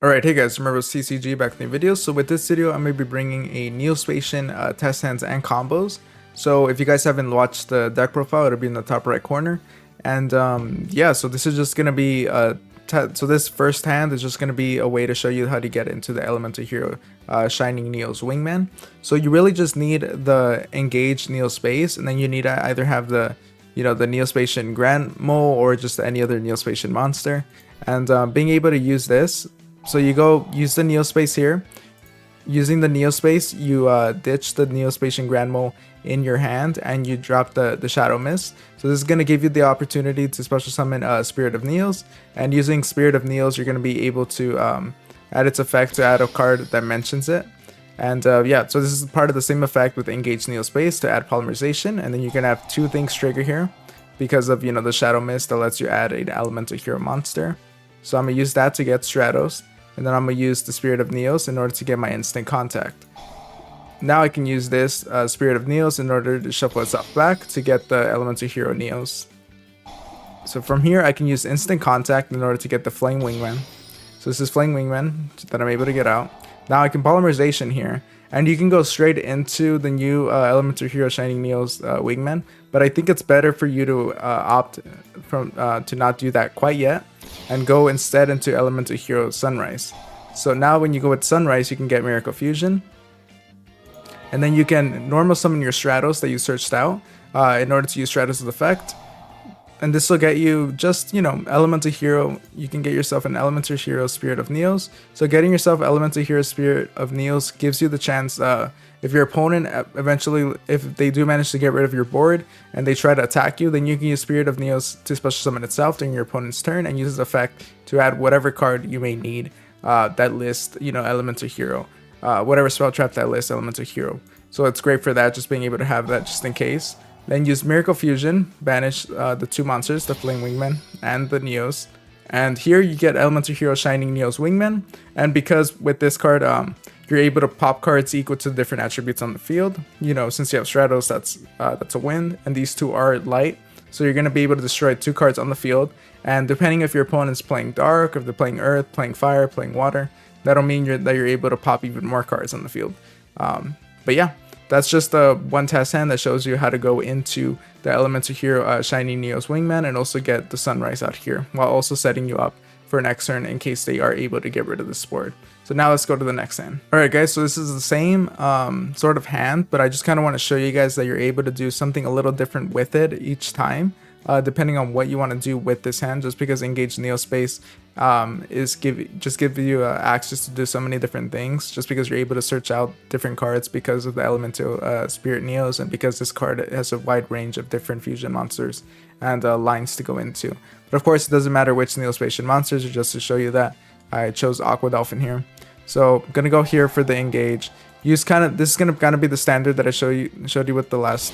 Alright, hey guys, remember CCG back in the video. So with this video, I'm going to be bringing a Neospacian test hands and combos. So if you guys haven't watched the deck profile, it'll be in the top right corner. And yeah, so this is just going to be so this first hand is just going to be a way to show you how to get into the Elemental Hero Shining Neos Wingman. So you really just need the engaged Neospace, and then you need to either have the the Neospacian Grand Mole or just any other Neospacian monster. And being able to use this, so you go use the Neospace here. Using the Neospace, you ditch the Neospacian Grand Mole in your hand and you drop the Shadow Mist. So this is going to give you the opportunity to special summon Spirit of Neos. And using Spirit of Neos, you're going to be able to add its effect to add a card that mentions it. And yeah, so this is part of the same effect with Engage Neospace to add Polymerization. And then you're going to have two things trigger here because of, the Shadow Mist that lets you add an Elemental Hero monster. So I'm going to use that to get Stratos. And then I'm going to use the Spirit of Neos in order to get my instant contact. Now I can use this Spirit of Neos in order to shuffle itself back to get the Elemental Hero Neos. So from here I can use instant contact in order to get the Flame Wingman. So this is Flame Wingman that I'm able to get out. Now I can Polymerization here. And you can go straight into the new Elemental Hero Shining Neos Wingman. But I think it's better for you to opt from to not do that quite yet. And go instead into Elemental Hero Sunrise. So now when you go with Sunrise, you can get Miracle Fusion. And then you can normal summon your Stratos that you searched out in order to use Stratos' effect. And this will get you just, Elemental Hero. You can get yourself an Elemental Hero Spirit of Neos. So getting yourself Elemental Hero Spirit of Neos gives you the chance, if your opponent eventually, if they do manage to get rid of your board and they try to attack you, then you can use Spirit of Neos to special summon itself during your opponent's turn and use its effect to add whatever card you may need that list, Elemental Hero. Whatever spell trap that lists Elemental Hero. So it's great for that, just being able to have that just in case. Then use Miracle Fusion, banish the two monsters, the Flame Wingman and the Neos. And here you get Elemental Hero Shining Neos Wingman. And because with this card, you're able to pop cards equal to the different attributes on the field. Since you have Stratos, that's a wind, and these two are light. So you're going to be able to destroy two cards on the field. And depending if your opponent's playing Dark, if they're playing Earth, playing Fire, playing Water, that'll mean that you're able to pop even more cards on the field. But yeah. That's just one test hand that shows you how to go into the Elemental Hero Shiny Neos Wingman and also get the Sunrise out here, while also setting you up for next turn in case they are able to get rid of this board. So now let's go to the next hand. Alright guys, so this is the same sort of hand, but I just kind of want to show you guys that you're able to do something a little different with it each time. Depending on what you want to do with this hand, just because Engage Neospace give you access to do so many different things, just because you're able to search out different cards because of the Elemental Spirit Neos, and because this card has a wide range of different fusion monsters and lines to go into. But of course, it doesn't matter which Neospacian monsters, just to show you that I chose Aqua Dolphin here. So I'm gonna go here for the Engage. This is gonna be the standard that I showed you with the last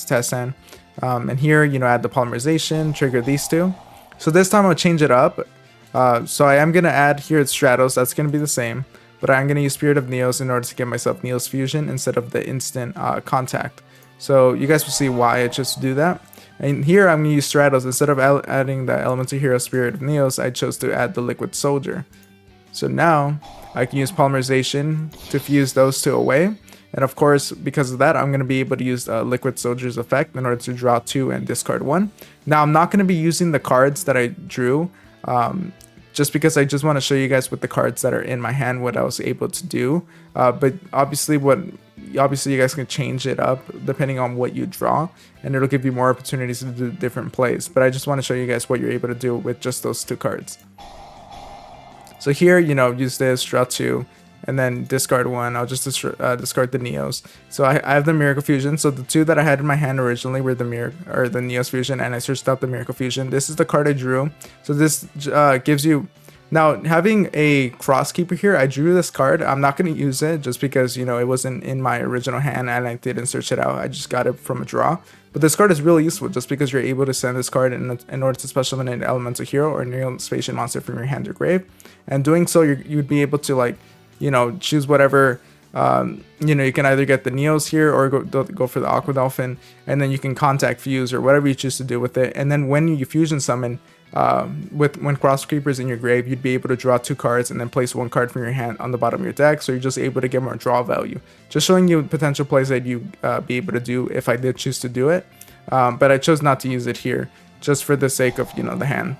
test hand. And here, add the Polymerization, trigger these two. So this time I'll change it up. So I am going to add here at Stratos, that's going to be the same. But I'm going to use Spirit of Neos in order to get myself Neos Fusion instead of the instant contact. So you guys will see why I chose to do that. And here I'm going to use Stratos. Instead of adding the Elemental Hero Spirit of Neos, I chose to add the Liquid Soldier. So now I can use Polymerization to fuse those two away. And of course, because of that, I'm going to be able to use Liquid Soldier's effect in order to draw 2 and discard 1. Now, I'm not going to be using the cards that I drew, just because I just want to show you guys with the cards that are in my hand what I was able to do. But obviously, you guys can change it up depending on what you draw, and it'll give you more opportunities to do different plays. But I just want to show you guys what you're able to do with just those two cards. So here, use this, draw 2. And then discard 1. I'll just discard the Neos. So I have the Miracle Fusion. So the two that I had in my hand originally were the Neos Fusion, and I searched out the Miracle Fusion. This is the card I drew. So this gives you. Now, having a Crosskeeper here, I drew this card. I'm not going to use it just because, it wasn't in my original hand and I didn't search it out. I just got it from a draw. But this card is really useful just because you're able to send this card in order to special summon an Elemental Hero or Neospacian monster from your hand to grave. And doing so, you'd be able to, choose whatever, you can either get the Neos here or go for the Aqua Dolphin, and then you can contact Fuse or whatever you choose to do with it. And then when you fusion summon, with when Cross Keeper is in your grave, you'd be able to draw 2 cards and then place 1 card from your hand on the bottom of your deck, so you're just able to get more draw value. Just showing you potential plays that you be able to do if I did choose to do it, but I chose not to use it here, just for the sake of, you know, the hand.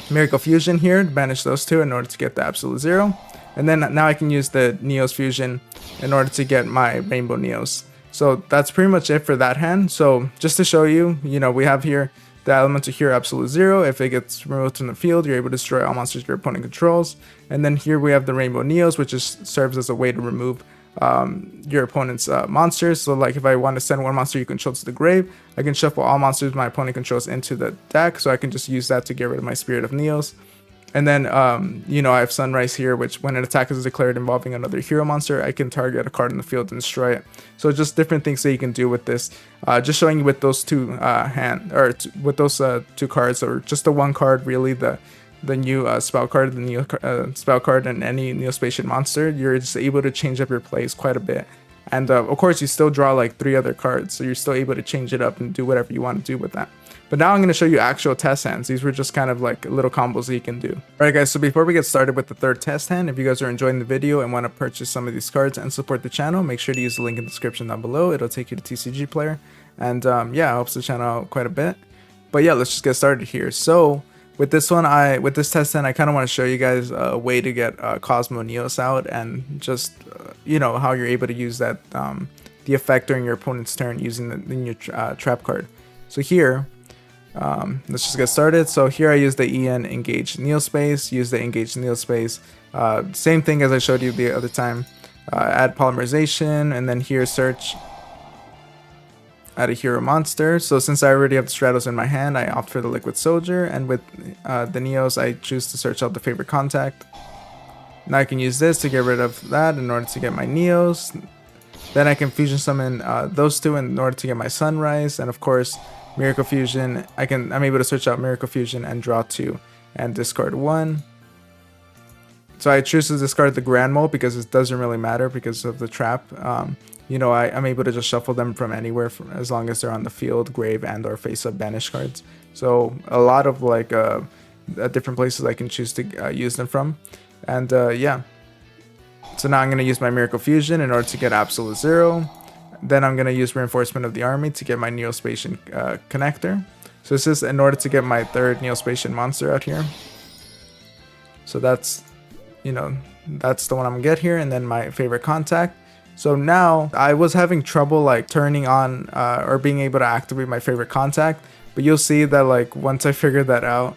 Miracle Fusion here, banish those 2 in order to get the Absolute Zero, and then now I can use the Neos Fusion in order to get my Rainbow Neos. So that's pretty much it for that hand. So just to show you, you know, we have here the Elemental Hero Absolute Zero. If it gets removed from the field, you're able to destroy all monsters your opponent controls. And then here we have the Rainbow Neos, which just serves as a way to remove your opponent's monsters. So like if I want to send 1 monster you control to the grave, I can shuffle all monsters my opponent controls into the deck, so I can just use that to get rid of my Spirit of Neos. And then, you know, I have Sunrise here, which when an attack is declared involving another hero monster, I can target a card in the field and destroy it. So just different things that you can do with this. Just showing you with those 2 with those 2 cards, or just the 1 card really, the new spell card, the Neo spell card, and any Neospatian monster, you're just able to change up your plays quite a bit. And of course, you still draw like 3 other cards, so you're still able to change it up and do whatever you want to do with that. But now I'm going to show you actual test hands. These were just kind of like little combos that you can do. Alright guys, so before we get started with the 3rd test hand, if you guys are enjoying the video and want to purchase some of these cards and support the channel, make sure to use the link in the description down below. It'll take you to TCG Player. And yeah, it helps the channel out quite a bit. But yeah, let's just get started here. So with this one, with this test hand, I kind of want to show you guys a way to get Cosmo Neos out, and just you know, how you're able to use that the effect during your opponent's turn using the new trap card. So here, let's just get started. So here I use the EN Engage Neospace, use the Engage Neospace, same thing as I showed you the other time, add Polymerization, and then here search, add a hero monster. So since I already have the Stratos in my hand, I opt for the Liquid Soldier, and with the Neos I choose to search out the favorite contact. Now I can use this to get rid of that in order to get my Neos. Then I can fusion summon those 2 in order to get my Sunrise, and of course Miracle Fusion. I'm able to search out Miracle Fusion and draw 2 and discard 1. So I choose to discard the Grand Mole because it doesn't really matter because of the trap. You know, I'm able to just shuffle them from anywhere as long as they're on the field, grave, and or face-up banish cards. So a lot of like different places I can choose to use them from. And yeah. So now I'm going to use my Miracle Fusion in order to get Absolute Zero. Then I'm going to use Reinforcement of the Army to get my Neospatian connector. So this is in order to get my 3rd Neospatian monster out here. So that's, you know, that's the one I'm going to get here. And then my favorite contact. So now I was having trouble like turning on or being able to activate my favorite contact. But you'll see that like once I figured that out,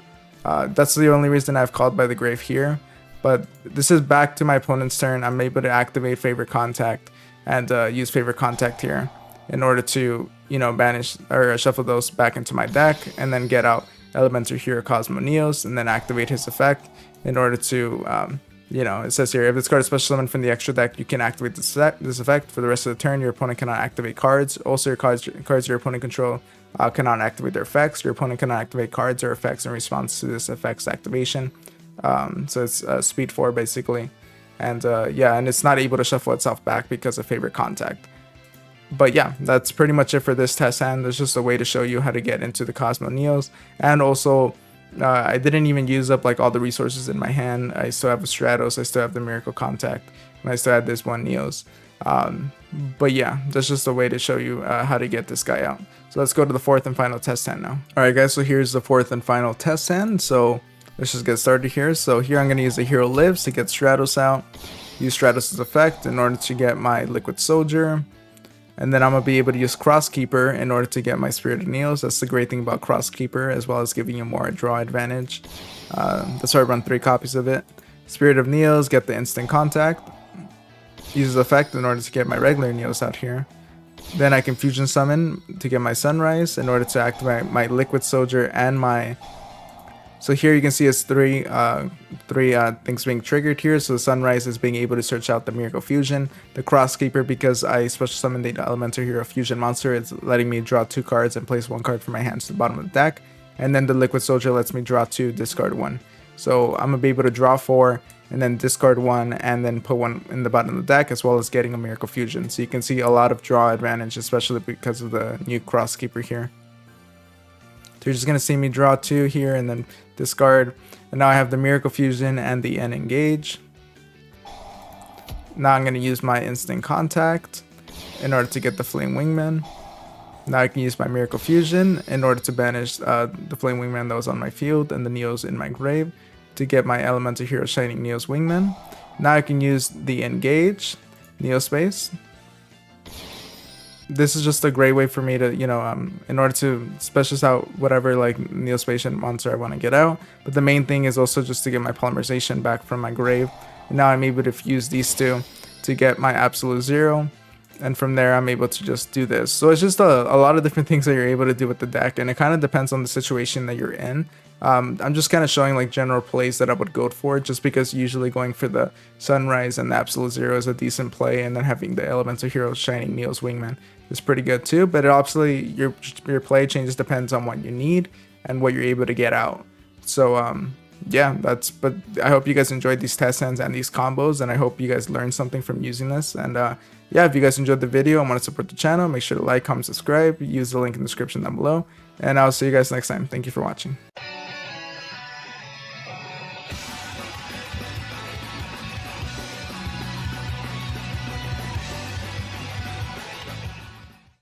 that's the only reason I've called by the grave here. But this is back to my opponent's turn. I'm able to activate favorite contact and use favorite contact here in order to, you know, banish or shuffle those back into my deck, and then get out Elemental Hero Cosmo Neos and then activate his effect in order to, you know, it says here, if this card is special summoned from the extra deck, you can activate this effect for the rest of the turn. Your opponent cannot activate cards. Also, your cards your opponent control cannot activate their effects. Your opponent cannot activate cards or effects in response to this effect's activation. So it's speed 4 basically. And yeah, and it's not able to shuffle itself back because of favorite contact. But yeah, that's pretty much it for this test hand. There's just a way to show you how to get into the Cosmo Neos. And also, I didn't even use up like all the resources in my hand. I still have a Stratos, I still have the Miracle Contact, and I still had this 1 Neos. But yeah, that's just a way to show you how to get this guy out. So let's go to the 4th and final test hand now. Alright guys, so here's the 4th and final test hand. So let's just get started here. So here I'm going to use the Hero Lives to get Stratos out. Use Stratos' effect in order to get my Liquid Soldier. And then I'm going to be able to use Crosskeeper in order to get my Spirit of Neos. That's the great thing about Crosskeeper, as well as giving you more draw advantage. That's why I run 3 copies of it. Spirit of Neos, get the instant contact. Use the effect in order to get my regular Neos out here. Then I can Fusion Summon to get my Sunrise in order to activate my Liquid Soldier and my... So here you can see it's three things being triggered here. So the Sunrise is being able to search out the Miracle Fusion. The Crosskeeper, because I special summoned the Elemental Hero Fusion monster, it's letting me draw 2 cards and place 1 card from my hands to the bottom of the deck. And then the Liquid Soldier lets me draw 2, discard 1. So I'm going to be able to draw 4 and then discard 1 and then put 1 in the bottom of the deck, as well as getting a Miracle Fusion. So you can see a lot of draw advantage, especially because of the new Crosskeeper here. So you're just going to see me draw 2 here and then discard. And now I have the Miracle Fusion and the N Engage. Now I'm going to use my Instant Contact in order to get the Flame Wingman. Now I can use my Miracle Fusion in order to banish the Flame Wingman that was on my field and the Neos in my grave to get my Elemental Hero Shining Neos Wingman. Now I can use the Engage, Neospace. This is just a great way for me to, you know, in order to specialize out whatever like Neospatial monster I want to get out. But the main thing is also just to get my Polymerization back from my grave. And now I'm able to fuse these two to get my Absolute Zero. And from there, I'm able to just do this. So it's just a lot of different things that you're able to do with the deck. And it kind of depends on the situation that you're in. I'm just kind of showing like general plays that I would go for, just because usually going for the Sunrise and the Absolute Zero is a decent play. And then having the Elemental Hero Shining Neos Wingman is pretty good too. But it obviously, your play changes depends on what you need and what you're able to get out. So, yeah, but I hope you guys enjoyed these test hands and these combos, and I hope you guys learned something from using this. And yeah, if you guys enjoyed the video and want to support the channel, make sure to like, comment, subscribe, use the link in the description down below, and I'll see you guys next time. Thank you for watching.